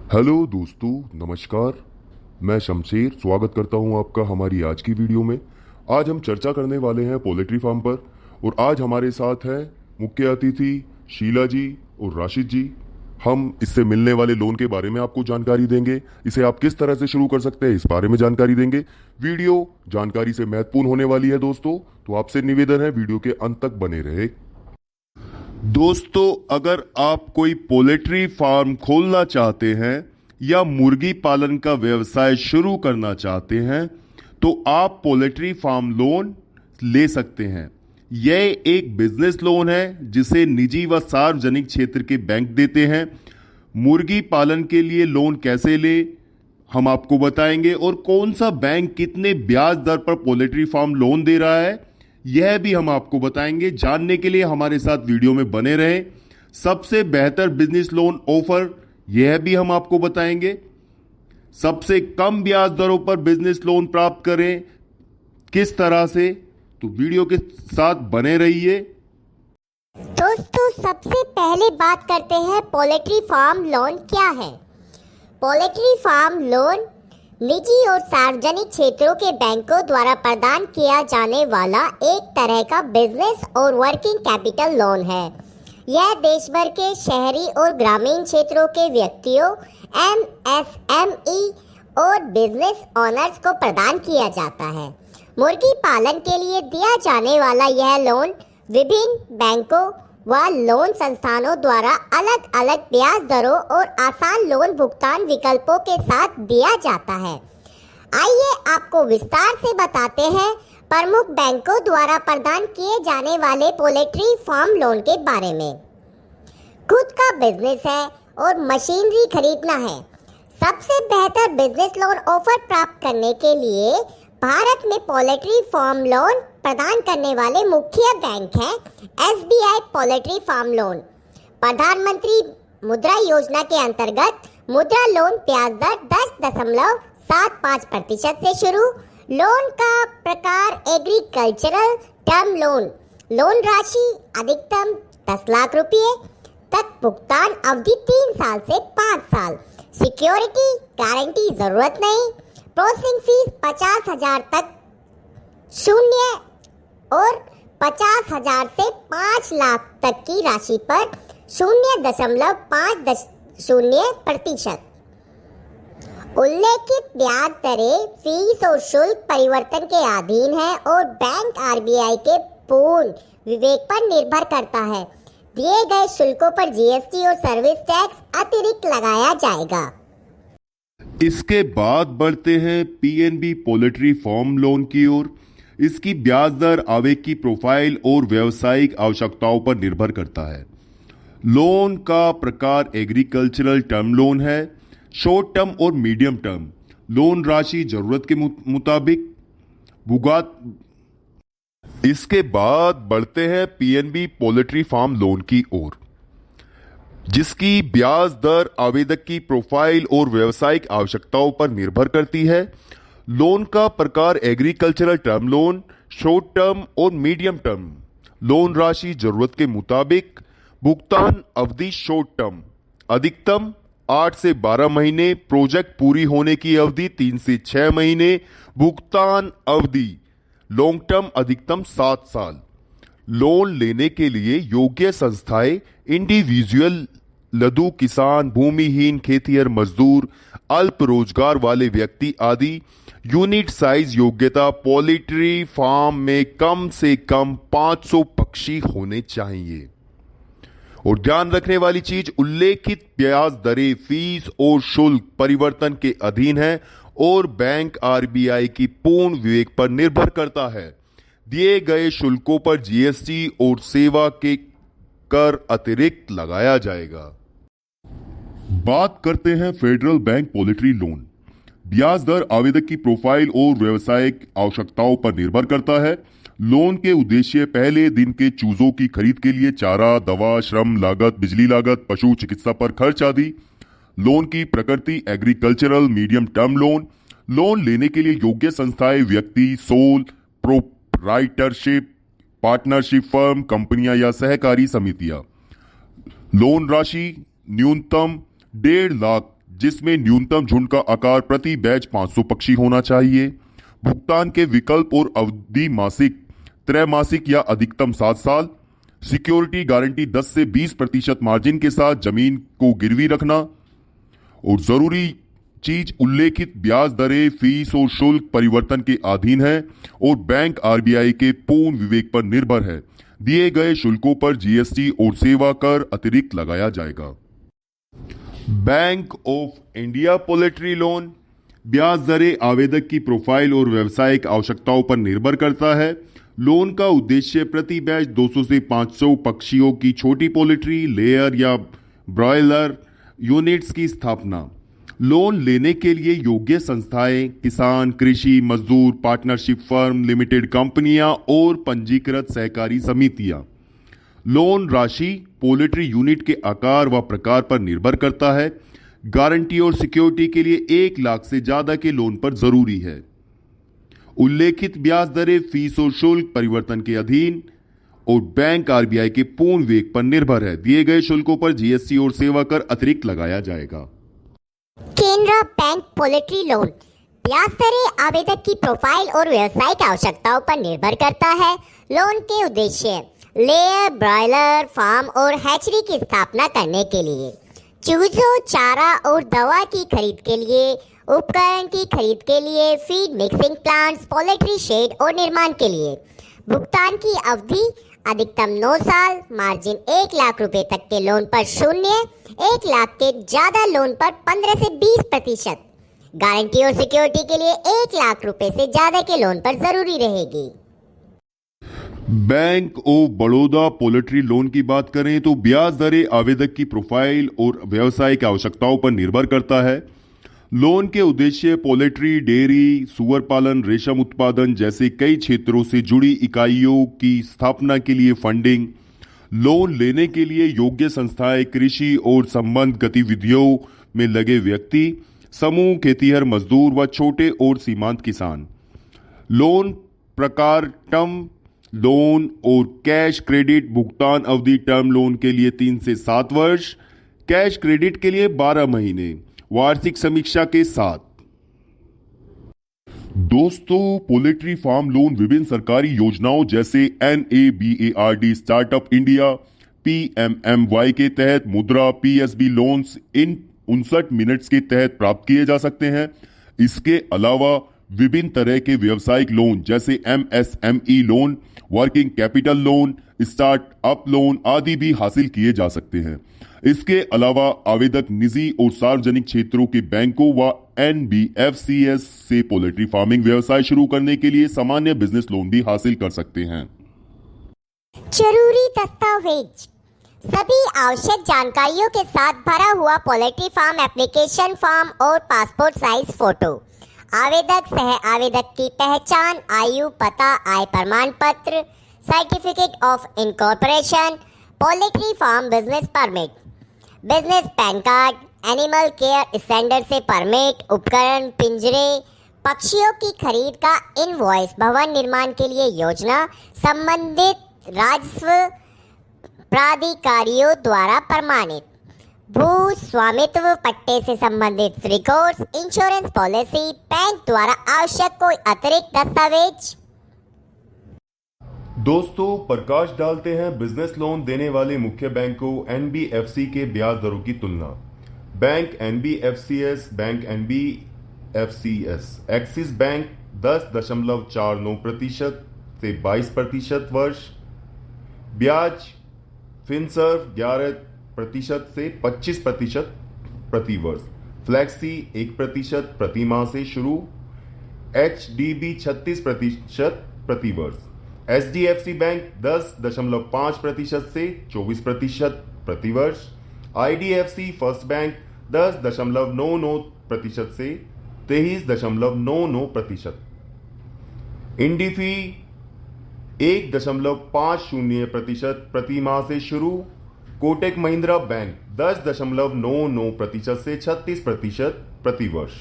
Hello दोस्तों, नमस्कार। मैं शमशेर स्वागत करता हूं आपका हमारी आज की वीडियो में। आज हम चर्चा करने वाले हैं पोल्ट्री फार्म पर और आज हमारे साथ हैं मुख्य अतिथि शीला जी और राशिद जी। हम इससे मिलने वाले लोन के बारे में आपको जानकारी देंगे, इसे आप किस तरह से शुरू कर सकते हैं इस बारे में जानकारी देंगे। वीडियो जानकारी से महत्वपूर्ण होने वाली है दोस्तों, तो आपसे निवेदन है वीडियो के अंत तक बने रहे। दोस्तों, अगर आप कोई पोल्ट्री फार्म खोलना चाहते हैं या मुर्गी पालन का व्यवसाय शुरू करना चाहते हैं तो आप पोल्ट्री फार्म लोन ले सकते हैं। यह एक बिजनेस लोन है जिसे निजी व सार्वजनिक क्षेत्र के बैंक देते हैं। मुर्गी पालन के लिए लोन कैसे ले हम आपको बताएंगे और कौन सा बैंक कितने ब्याज दर पर पोल्ट्री फार्म लोन दे रहा है यह भी हम आपको बताएंगे। जानने के लिए हमारे साथ वीडियो में बने रहें। सबसे बेहतर बिजनेस लोन ऑफर यह भी हम आपको बताएंगे। सबसे कम ब्याज दरों पर बिजनेस लोन प्राप्त करें किस तरह से, तो वीडियो के साथ बने रहिए। दोस्तों, सबसे पहले बात करते हैं पोल्ट्री फार्म लोन क्या है। पोल्ट्री फार्म लोन निजी और सार्वजनिक क्षेत्रों के बैंकों द्वारा प्रदान किया जाने वाला एक तरह का बिजनेस और वर्किंग कैपिटल लोन है। यह देश भर के शहरी और ग्रामीण क्षेत्रों के व्यक्तियों, एमएसएमई और बिजनेस ओनर्स को प्रदान किया जाता है। मुर्गी पालन के लिए दिया जाने वाला यह लोन विभिन्न बैंकों व लोन संस्थानों द्वारा अलग अलग ब्याज दरों और आसान लोन भुगतान विकल्पों के साथ दिया जाता है। आइए आपको विस्तार से बताते हैं प्रमुख बैंकों द्वारा प्रदान किए जाने वाले पोल्ट्री फार्म लोन के बारे में। खुद का बिजनेस है और मशीनरी खरीदना है। सबसे बेहतर बिजनेस लोन ऑफर प्राप्त करने के लिए भारत में पोल्ट्री फार्म लोन प्रदान करने वाले मुख्य बैंक हैं एसबीआई पोल्ट्री फार्म लोन। प्रधानमंत्री मुद्रा योजना के अंतर्गत मुद्रा लोन ब्याज दर 10.75% से शुरू। लोन का प्रकार एग्रीकल्चरल टर्म लोन। लोन राशि अधिकतम 10 लाख रुपये तक। भुगतान अवधि 3 साल से 5 साल। सिक्योरिटी गारंटी जरूरत नहीं। प्रोसेसिंग फीस 50,000 तक शून्य और 50,000 से 5 लाख तक की राशि पर 0.50%। उल्लेखित ब्याज दरें फीस और शुल्क परिवर्तन के अधीन है और बैंक आरबीआई के पूर्ण विवेक पर निर्भर करता है। दिए गए शुल्कों पर जीएसटी और सर्विस टैक्स अतिरिक्त लगाया जाएगा। इसके बाद बढ़ते हैं पीएनबी पोल्ट्री फार्म लोन की ओर। इसकी ब्याज दर आवेग की प्रोफाइल और व्यावसायिक आवश्यकताओं पर निर्भर करता है। लोन का प्रकार एग्रीकल्चरल टर्म लोन है। शॉर्ट टर्म और मीडियम टर्म। लोन राशि जरूरत के मुताबिक भुगत। इसके बाद बढ़ते हैं पीएनबी पोल्ट्री फार्म लोन की ओर, जिसकी ब्याज दर आवेदक की प्रोफाइल और व्यावसायिक आवश्यकताओं पर निर्भर करती है। लोन का प्रकार agricultural term loan, short term और मीडियम टर्म। लोन राशि जरूरत के मुताबिक। भुगतान अवधि शॉर्ट टर्म अधिकतम 8 से 12 महीने। प्रोजेक्ट पूरी होने की अवधि 3 से 6 महीने। भुगतान अवधि लॉन्ग टर्म अधिकतम 7 साल। लोन लेने के लिए योग्य संस्थाएं इंडिविजुअल, लघु किसान, भूमिहीन खेतिहर मजदूर, अल्प रोजगार वाले व्यक्ति आदि। यूनिट साइज योग्यता पोल्ट्री फार्म में कम से कम 500 पक्षी होने चाहिए। और ध्यान रखने वाली चीज, उल्लेखित ब्याज दरें फीस और शुल्क परिवर्तन के अधीन है और बैंक आरबीआई की पूर्ण विवेक पर निर्भर करता है। दिए गए शुल्कों पर जीएसटी और सेवा के कर अतिरिक्त लगाया जाएगा। बात करते हैं फेडरल बैंक पोल्ट्री लोन। ब्याज दर आवेदक की प्रोफाइल और व्यावसायिक आवश्यकताओं पर निर्भर करता है। लोन के उद्देश्य पहले दिन के चूजों की खरीद के लिए चारा, दवा, श्रम लागत, बिजली लागत, पशु चिकित्सा पर खर्च आदि। लोन की प्रकृति agricultural medium term loan. Loan लेने के लिए योग्य संस्थाएं व्यक्ति, सोल प्रोप्राइटरशिप, पार्टनरशिप फर्म, कंपनियां या सहकारी समितियां। लोन राशि न्यूनतम 1.5 लाख जिसमें न्यूनतम झुंड का आकार प्रति बैच 500 पक्षी होना चाहिए। भुगतान के विकल्प और अवधि मासिक, त्रैमासिक या अधिकतम 7 साल। सिक्योरिटी गारंटी 10 से 20% मार्जिन के साथ जमीन को गिरवी रखना। और जरूरी चीज, उल्लेखित ब्याज दरें फीस और शुल्क परिवर्तन के अधीन है और बैंक आरबीआई के पूर्ण विवेक पर निर्भर है। दिए गए शुल्कों पर जीएसटी और सेवा कर अतिरिक्त लगाया जाएगा। Bank of India poultry loan. ब्याज दरें आवेदक की प्रोफाइल और व्यावसायिक आवश्यकताओं पर निर्भर करता है। लोन का उद्देश्य प्रति बैच 200 से 500 पक्षियों की छोटी पोल्ट्री, लेयर या ब्रॉयलर यूनिट्स की स्थापना। लोन लेने के लिए योग्य संस्थाएं किसान, कृषि मजदूर, पार्टनरशिप फर्म, लिमिटेड कंपनियां और पंजीकृत सहकारी समितियां। लोन राशि पोल्ट्री यूनिट के आकार व प्रकार पर निर्भर करता है। गारंटी और सिक्योरिटी के लिए 1 लाख से ज्यादा के लोन पर जरूरी है। उल्लेखित ब्याज दरें फीस और शुल्क परिवर्तन के अधीन और बैंक आरबीआई के पूर्ण विवेक पर निर्भर है। दिए गए शुल्कों पर जीएसटी और सेवा कर अतिरिक्त लगाया जाएगा। Canara bank poultry loan. ब्याज दरें आवेदक की प्रोफाइल और व्यावसायिक आवश्यकताओं पर निर्भर करता है। लोन के उद्देश्य लेयर, ब्रॉयलर फार्म और हैचरी की स्थापना करने के लिए, चूजों, चारा और दवा की खरीद के लिए, उपकरण की खरीद के लिए, feed mixing plants, poultry shed और निर्माण के लिए। भुगतान की अवधि अधिकतम 9 साल। मार्जिन 1 लाख रुपए तक के लोन पर 0, 1 लाख के ज्यादा लोन पर 15 से 20%। गारंटी और सिक्योरिटी के लिए 1 लाख रुपए से ज्यादा के लोन पर जरूरी रहेगी। Bank of Baroda poultry loan की बात करें तो ब्याज दरें आवेदक की प्रोफाइल और व्यावसायिक आवश्यकताओं पर निर्भर करता है। लोन के उद्देश्य पोल्ट्री, डेयरी, सुअर पालन, रेशम उत्पादन जैसे कई क्षेत्रों से जुड़ी इकाइयों की स्थापना के लिए फंडिंग। लोन लेने के लिए योग्य संस्थाएं कृषि और संबद्ध गतिविधियों में लगे व्यक्ति, समूह, खेतीहर मजदूर व छोटे और सीमांत किसान। लोन प्रकार टर्म लोन और कैश क्रेडिट। भुगतान अवधि टर्म लोन के लिए 3 से 7 वर्ष, कैश क्रेडिट के लिए 12 महीने, वार्षिक समीक्षा के साथ। दोस्तों, पोल्ट्री फार्म लोन विभिन्न सरकारी योजनाओं जैसे NABARD, स्टार्टअप इंडिया, PMMY के तहत मुद्रा, PSB लोन्स इन 59 मिनट्स के तहत प्राप्त किए जा सकते हैं। इसके अलावा विभिन्न तरह के व्यावसायिक लोन जैसे MSME loan, working capital loan, startup loan आदि भी हासिल किए जा सकते हैं। इसके अलावा आवेदक निजी और सार्वजनिक क्षेत्रों के बैंकों व NBFCs से पोल्ट्री फार्मिंग व्यवसाय शुरू करने के लिए सामान्य बिजनेस लोन भी हासिल कर सकते हैं। जरूरी दस्तावेज। सभी आवश्यक जानकारियों के साथ भरा हुआ पोल्ट्री फार्म एप्लीकेशन फॉर्म और पासपोर्ट साइज फोटो। आवेदक, सह आवेदक की पहचान, आयु, पता, आय प्रमाण पत्र, certificate of incorporation, poultry farm business permit, business PAN card, animal care standard से परमिट, उपकरण, पिंजरे, पक्षियों की खरीद का इनवॉइस, भवन निर्माण के लिए योजना, संबंधित राजस्व प्राधिकारियों द्वारा प्रमाणित, भू स्वामित्व पट्टे से संबंधित रिकॉर्ड्स, इंश्योरेंस पॉलिसी, बैंक द्वारा आवश्यक कोई अतिरिक्त दस्तावेज। दोस्तों, प्रकाश डालते हैं बिजनेस लोन देने वाले मुख्य बैंकों NBFC के ब्याज दरों की तुलना। Bank NBFCs, bank NBFCs, axis bank 10.49% से 22% वर्ष, ब्याज फिनसर्व 11% से 25% प्रति वर्ष, फ्लैक्सी 1% प्रति माह से शुरू, HDB 36% प्रति वर्ष, HDFC बैंक 10.5% से 24% प्रति वर्ष, IDFC फर्स्ट बैंक 10.99% से 23.99%, इंडिफी 1.50% प्रति माह से शुरू, कोटक महिंद्रा बैंक 10.99% से 36% प्रति वर्ष,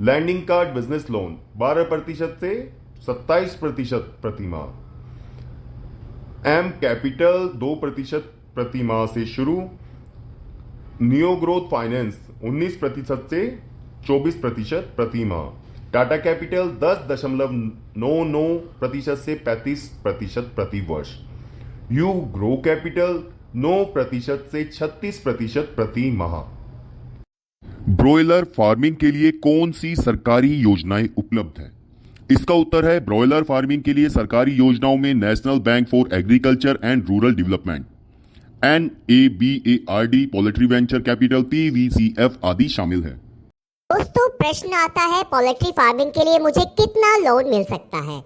लैंडिंग कार्ड बिजनेस लोन 12% से 27% प्रति माह, एम कैपिटल 2% प्रति माह से शुरू, न्यू ग्रोथ फाइनेंस 19% से 24% प्रति माह। टाटा कैपिटल 10.99% से 35% प्रति वर्ष। यू ग्रो कैपिटल 9% से 36% प्रति माह। ब्रॉयलर फार्मिंग के लिए कौन सी सरकारी योजनाएं उपलब्ध है? इसका उत्तर है ब्रॉयलर फार्मिंग के लिए सरकारी योजनाओं में national bank for agriculture and rural development, NABARD, poultry venture capital, PVCF आदि शामिल है। दोस्तों प्रश्न आता है पोल्ट्री फार्मिंग के लिए मुझे कितना लोन मिल सकता है?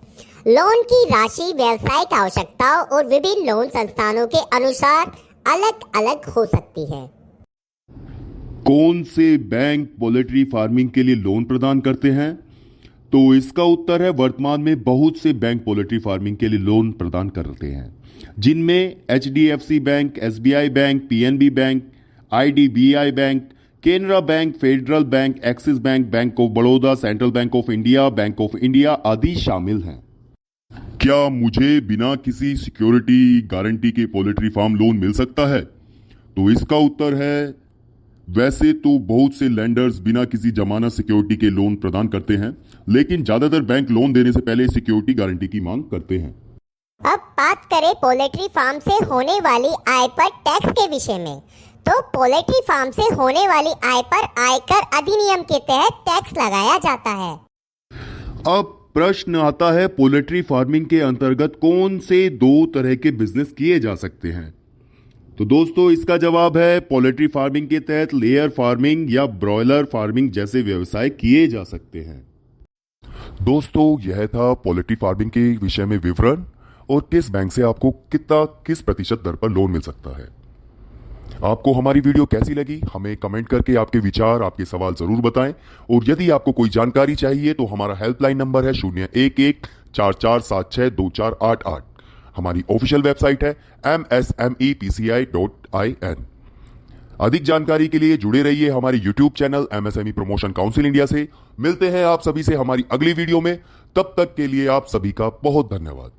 लोन की राशि व्यावसायिक आवश्यकताओं और विभिन्न लोन संस्थानों के अनुसार अलग अलग हो सकती है। कौन से बैंक पोल्ट्री फार्मिंग के लिए लोन प्रदान करते हैं? तो इसका उत्तर है वर्तमान में बहुत से बैंक पोल्ट्री फार्मिंग के लिए लोन प्रदान करते हैं, जिनमें HDFC bank, SBI bank, PNB bank, IDBI bank, Canara bank, federal bank, axis bank, bank of Baroda, central bank of India आदि शामिल हैं। क्या मुझे बिना किसी सिक्योरिटी गारंटी के पोल्ट्री फार्म लोन मिल सकता है? तो इसका उत्तर है वैसे तो बहुत से लेंडर्स बिना किसी जमानत सिक्योरिटी के लोन प्रदान करते हैं, लेकिन ज्यादातर बैंक लोन देने से पहले सिक्योरिटी गारंटी की मांग करते हैं। अब बात करें पोल्ट्री फार्म से होने वाली आय पर टैक्स के विषय में, तो पोल्ट्री फार्म से होने वाली आय पर आयकर अधिनियम के तहत टैक्स लगाया जाता है। अब प्रश्न आता है पोल्ट्री फार्मिंग के अंतर्गत कौन से दो तरह के बिजनेस किए जा सकते हैं? तो दोस्तों इसका जवाब है पोल्ट्री फार्मिंग के तहत लेयर फार्मिंग या ब्रॉयलर फार्मिंग जैसे व्यवसाय किए जा सकते हैं। दोस्तों यह था पोल्ट्री फार्मिंग के विषय में विवरण और किस बैंक से आपको किस प्रतिशत दर पर लोन मिल सकता है। आपको हमारी वीडियो कैसी लगी हमें कमेंट करके आपके विचार, आपके सवाल जरूर बताएं। और यदि आपको कोई जानकारी चाहिए तो हमारा हेल्पलाइन नंबर है 0114476248। हमारी ऑफिशियल वेबसाइट है msmepci.in। अधिक जानकारी के लिए जुड़े रहिए हमारे YouTube channel MSME promotion council India से। मिलते हैं आप सभी से हमारी अगली वीडियो में, तब तक के लिए आप सभी का बहुत धन्यवाद।